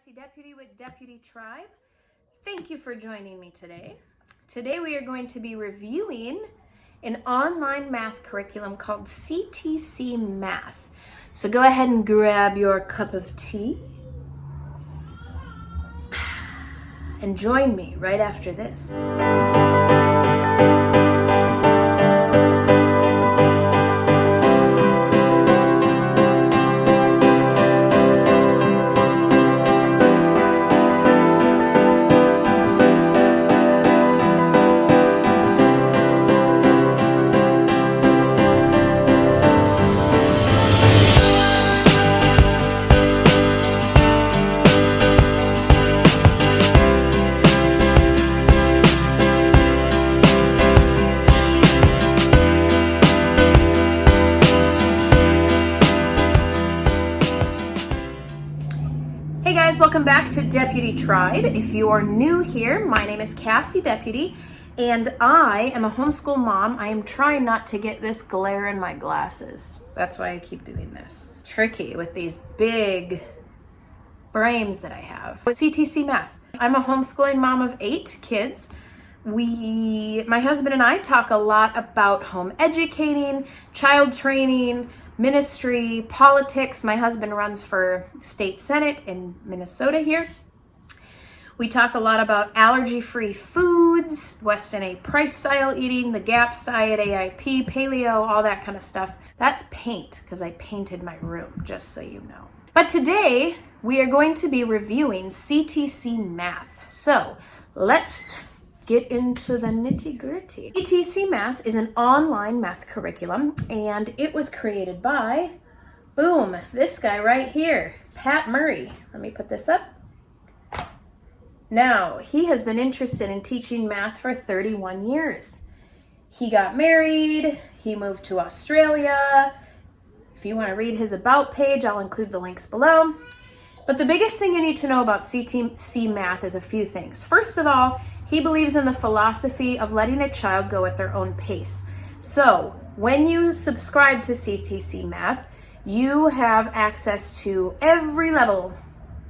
Cassie Deputy with Deputy Tribe. Thank you for joining me today. Today we are going to be reviewing an online math curriculum called CTC Math. So go ahead and grab your cup of tea and join me right after this. Hey guys, welcome back to Deputy Tribe. If you are new here, my name is Cassie Deputy, and I am a homeschool mom. I am trying not to get this glare in my glasses. That's why I keep doing this. Tricky with these big frames that I have. With CTC Math, I'm a homeschooling mom of 8 kids. My husband and I talk a lot about home educating, child training, ministry, politics. My husband runs for state senate in Minnesota here. We talk a lot about allergy-free foods, Weston A. Price style eating, the GAPS diet, AIP, paleo, all that kind of stuff. That's paint, because I painted my room, just so you know. But today, we are going to be reviewing CTC Math. So let's get into the nitty-gritty. CTC Math is an online math curriculum, and it was created by, boom, this guy right here, Pat Murray. Let me put this up. Now, he has been interested in teaching math for 31 years. He got married, he moved to Australia. If you want to read his about page, I'll include the links below. But the biggest thing you need to know about CTC Math is a few things. First of all, he believes in the philosophy of letting a child go at their own pace. So when you subscribe to CTC Math, you have access to every level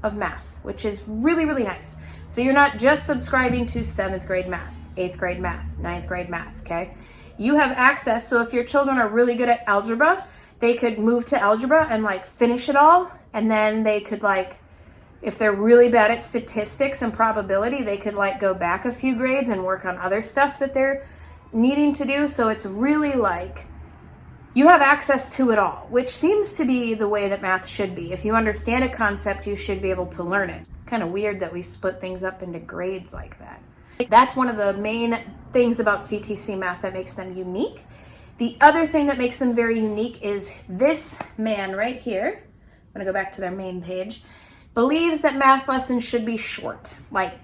of math, which is really, really nice. So you're not just subscribing to 7th grade math, 8th grade math, 9th grade math, okay? You have access, so if your children are really good at algebra, they could move to algebra and finish it all, and then they could if they're really bad at statistics and probability, they could go back a few grades and work on other stuff that they're needing to do. So it's really you have access to it all, which seems to be the way that math should be. If you understand a concept, you should be able to learn it. Kind of weird that we split things up into grades like that. That's one of the main things about CTC Math that makes them unique. The other thing that makes them very unique is this man right here. I'm gonna go back to their main page. Believes that math lessons should be short,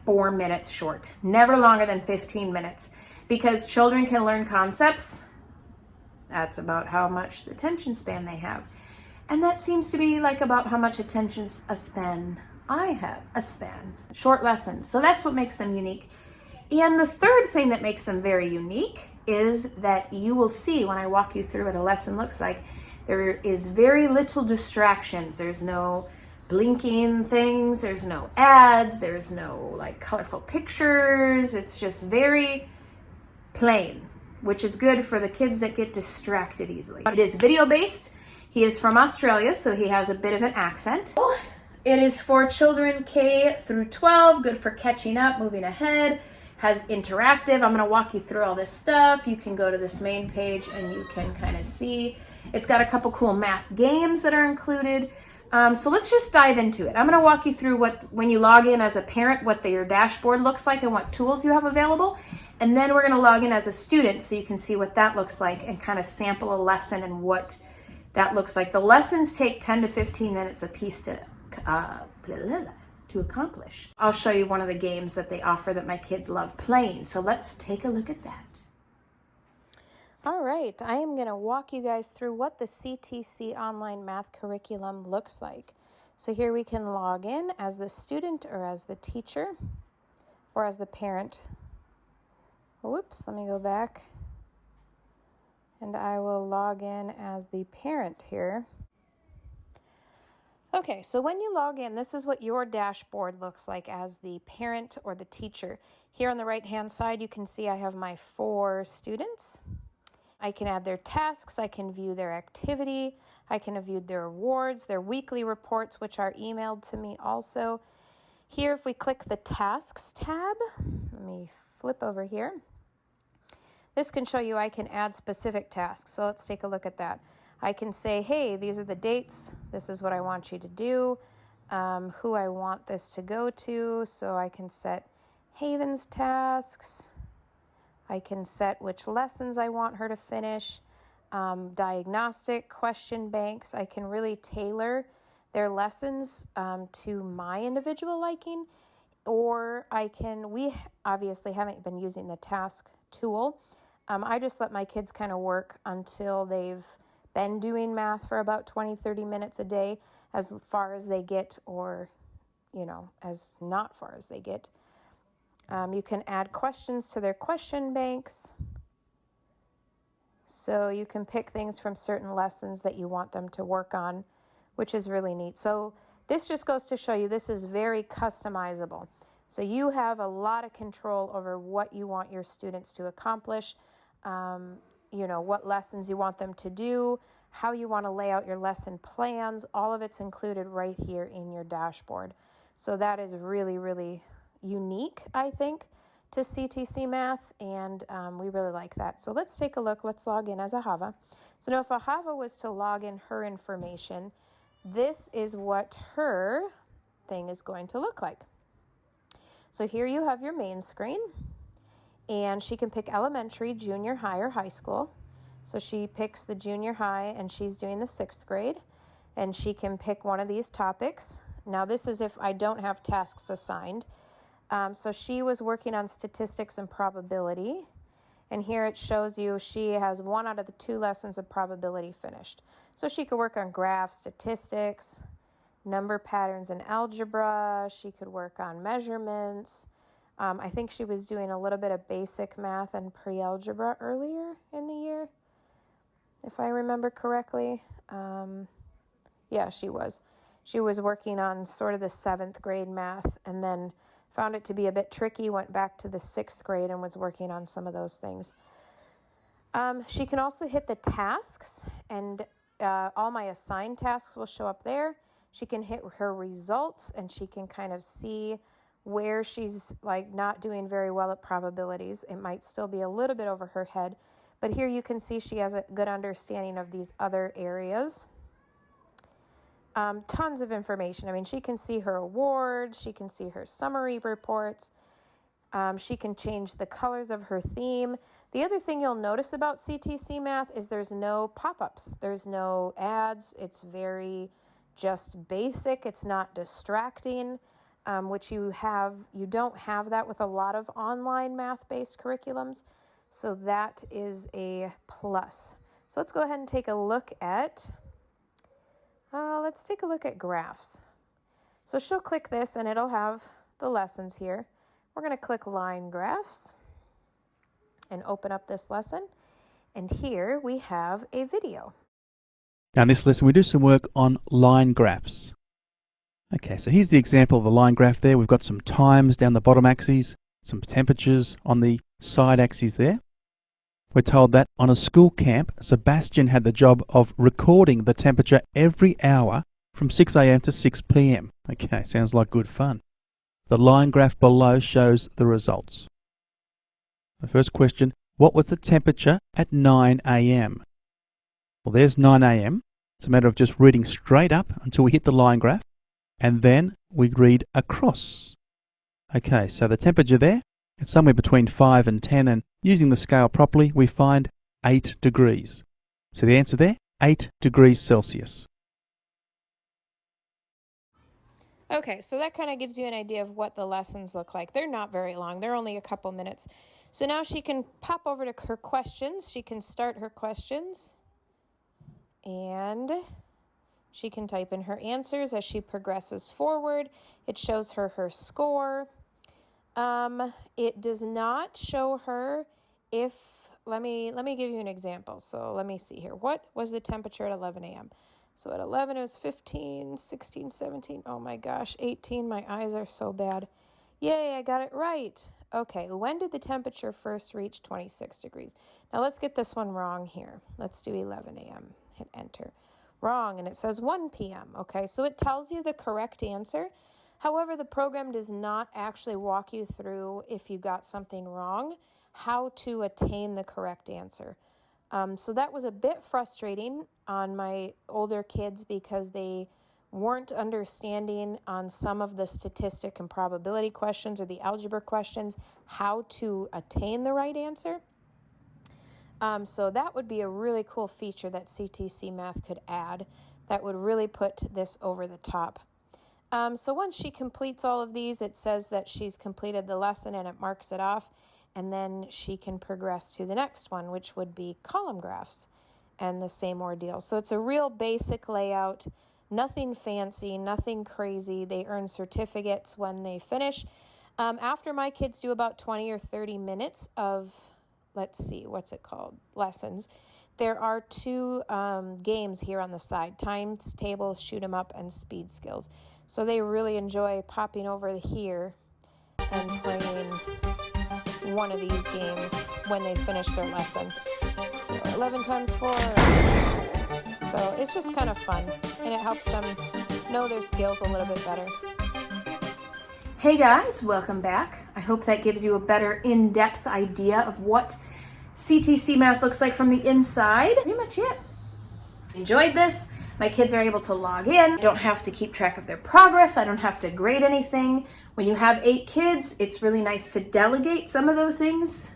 4 minutes short, never longer than 15 minutes, because children can learn concepts. That's about how much attention span they have. And that seems to be about how much attention span I have, short lessons. So that's what makes them unique. And the third thing that makes them very unique is that you will see when I walk you through what a lesson looks like, there is very little distractions. There's no blinking things, there's no ads, there's no colorful pictures. It's just very plain, which is good for the kids that get distracted easily. It is video based. He is from Australia, so he has a bit of an accent. It is for children K through 12, good for catching up, moving ahead, has interactive. I'm gonna walk you through all this stuff. You can go to this main page and you can kind of see. It's got a couple cool math games that are included. So let's just dive into it. I'm going to walk you through when you log in as a parent, what your dashboard looks like and what tools you have available. And then we're going to log in as a student so you can see what that looks like and kind of sample a lesson and what that looks like. The lessons take 10 to 15 minutes a piece to accomplish. I'll show you one of the games that they offer that my kids love playing. So let's take a look at that. All right, I am going to walk you guys through what the CTC online math curriculum looks like. So here we can log in as the student or as the teacher or as the parent. Whoops, let me go back. And I will log in as the parent here. Okay, so when you log in, this is what your dashboard looks like as the parent or the teacher. Here on the right-hand side, you can see I have my 4 students. I can add their tasks, I can view their activity, I can view their awards, their weekly reports, which are emailed to me also. Here, if we click the Tasks tab, let me flip over here. This can show you I can add specific tasks. So let's take a look at that. I can say, hey, these are the dates. This is what I want you to do, who I want this to go to. So I can set Haven's tasks. I can set which lessons I want her to finish. Diagnostic question banks. I can really tailor their lessons to my individual liking. Or we obviously haven't been using the task tool. I just let my kids kind of work until they've been doing math for about 20-30 minutes a day, as far as they get, or, as not far as they get. You can add questions to their question banks. So you can pick things from certain lessons that you want them to work on, which is really neat. So this just goes to show you this is very customizable. So you have a lot of control over what you want your students to accomplish, what lessons you want them to do, how you want to lay out your lesson plans. All of it's included right here in your dashboard. So that is really, really unique, I think, to CTC Math, and we really like that. So let's take a look. Let's log in as Ahava. So now if Ahava was to log in her information, this is what her thing is going to look like. So here you have your main screen, and she can pick elementary, junior high, or high school. So she picks the junior high, and she's doing the 6th grade, and she can pick one of these topics. Now this is if I don't have tasks assigned. So she was working on statistics and probability, and here it shows you she has 1 out of the 2 lessons of probability finished. So she could work on graphs, statistics, number patterns and algebra. She could work on measurements. I think she was doing a little bit of basic math and pre-algebra earlier in the year, if I remember correctly. Yeah, she was. She was working on sort of the 7th grade math, and then found it to be a bit tricky, went back to the 6th grade and was working on some of those things. She can also hit the tasks, and all my assigned tasks will show up there. She can hit her results, and she can kind of see where she's not doing very well at probabilities. It might still be a little bit over her head, but here you can see she has a good understanding of these other areas. Tons of information. I mean, she can see her awards, she can see her summary reports, she can change the colors of her theme. The other thing you'll notice about CTC Math is there's no pop-ups, there's no ads. It's very just basic. It's not distracting, which you don't have that with a lot of online math-based curriculums. So that is a plus. So let's go ahead and take a look at graphs. So she'll click this and it'll have the lessons here. We're going to click line graphs and open up this lesson. And here we have a video. Now in this lesson we do some work on line graphs. Okay, so here's the example of the line graph there. We've got some times down the bottom axes, some temperatures on the side axes there. We're told that on a school camp, Sebastian had the job of recording the temperature every hour from 6 a.m. to 6 p.m. Okay, sounds like good fun. The line graph below shows the results. The first question, what was the temperature at 9 a.m.? Well, there's 9 a.m. It's a matter of just reading straight up until we hit the line graph, and then we read across. Okay, so the temperature there, it's somewhere between 5 and 10, and using the scale properly, we find 8 degrees. So the answer there, 8 degrees Celsius. Okay, so that kind of gives you an idea of what the lessons look like. They're not very long. They're only a couple minutes. So now she can pop over to her questions. She can start her questions. And she can type in her answers as she progresses forward. It shows her her score. It does not show her if, let me give you an example. So let me see here. What was the temperature at 11 a.m.? So at 11, it was 15, 16, 17. Oh my gosh, 18. My eyes are so bad. Yay, I got it right. Okay, when did the temperature first reach 26 degrees? Now let's get this one wrong here. Let's do 11 a.m. Hit enter. Wrong, and it says 1 p.m. Okay, so it tells you the correct answer. However, the program does not actually walk you through, if you got something wrong, how to attain the correct answer. So that was a bit frustrating on my older kids because they weren't understanding on some of the statistic and probability questions or the algebra questions how to attain the right answer. So that would be a really cool feature that CTC Math could add that would really put this over the top. So once she completes all of these, it says that she's completed the lesson and it marks it off. And then she can progress to the next one, which would be column graphs and the same ordeal. So it's a real basic layout, nothing fancy, nothing crazy. They earn certificates when they finish. After my kids do about 20 or 30 minutes of, let's see, what's it called? Lessons. There are two games here on the side, times tables, shoot 'em up, and speed skills. So they really enjoy popping over here and playing one of these games when they finish their lesson. So 11 times 4. So it's just kind of fun, and it helps them know their skills a little bit better. Hey guys, welcome back. I hope that gives you a better in-depth idea of what CTC Math looks like from the inside. Pretty much it. Enjoyed this. My kids are able to log in. I don't have to keep track of their progress. I don't have to grade anything. When you have 8 kids, it's really nice to delegate some of those things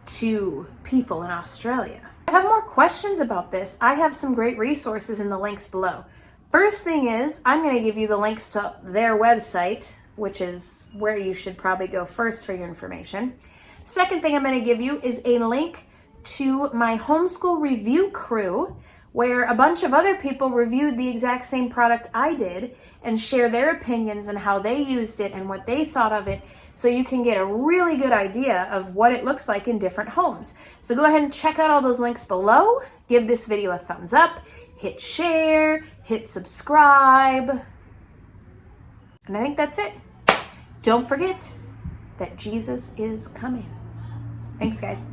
to people in Australia. If you have more questions about this, I have some great resources in the links below. First thing is, I'm going to give you the links to their website, which is where you should probably go first for your information. Second thing I'm going to give you is a link to my Homeschool Review Crew, where a bunch of other people reviewed the exact same product I did and share their opinions and how they used it and what they thought of it, so you can get a really good idea of what it looks like in different homes. So go ahead and check out all those links below. Give this video a thumbs up, hit share, hit subscribe, and I think that's it. Don't forget that Jesus is coming. Thanks, guys.